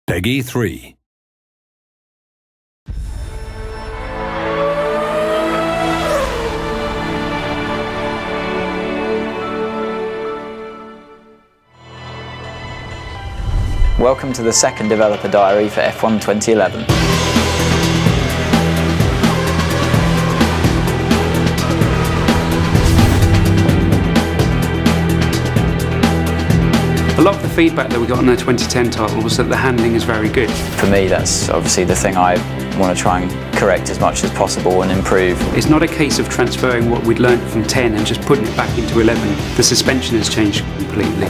Peggy 3. Welcome to the second developer diary for F1 2011. A lot of the feedback that we got on the 2010 title was that the handling is very good. For me, that's obviously the thing I want to try and correct as much as possible and improve. It's not a case of transferring what we'd learned from 10 and just putting it back into 11. The suspension has changed completely.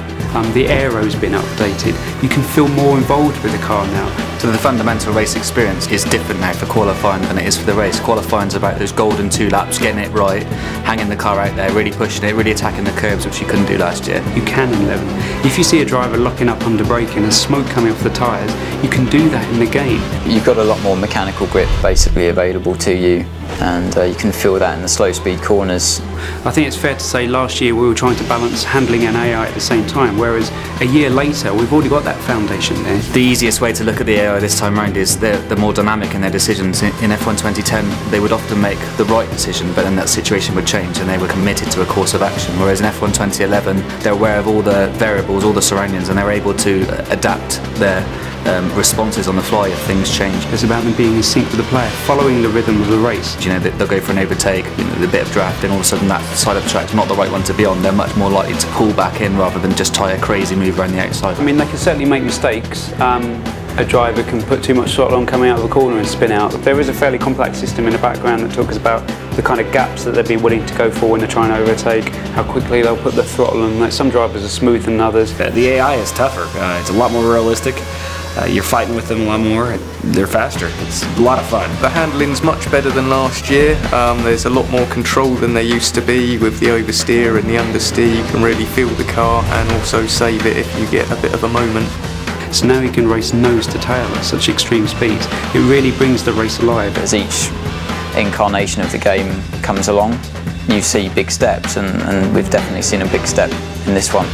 The aero's been updated. You can feel more involved with the car now. So the fundamental race experience is different now for qualifying than it is for the race. Qualifying's about those golden 2 laps, getting it right, hanging the car out there, really pushing it, really attacking the curbs, which you couldn't do last year. You can in 11. If you see a driver locking up under braking and smoke coming off the tyres, you can do that in the game. You've got a lot more mechanical grip basically available to you, and you can feel that in the slow speed corners. I think it's fair to say last year we were trying to balance handling and AI at the same time, whereas a year later we've already got that foundation there. The easiest way to look at the AI this time around is they're more dynamic in their decisions. In F1 2010 they would often make the right decision, but then that situation would change and they were committed to a course of action, whereas in F1 2011 they're aware of all the variables, all the surroundings, and they're able to adapt their responses on the fly if things change. It's about them being in sync with the player, following the rhythm of the race. You know, they'll go for an overtake, a bit of draft, and all of a sudden that side of the track's not the right one to be on. They're much more likely to pull back in rather than just try a crazy move around the outside. I mean, they can certainly make mistakes. A driver can put too much throttle on coming out of the corner and spin out. There is a fairly complex system in the background that talks about the kind of gaps that they'd be willing to go for when they're trying to overtake, how quickly they'll put the throttle on. Like, some drivers are smoother than others. The AI is tougher. It's a lot more realistic. You're fighting with them a lot more. They're faster. It's a lot of fun. The handling's much better than last year. There's a lot more control than there used to be with the oversteer and the understeer. You can really feel the car and also save it if you get a bit of a moment. So now you can race nose to tail at such extreme speeds. It really brings the race alive. As each incarnation of the game comes along, you see big steps, and we've definitely seen a big step in this one.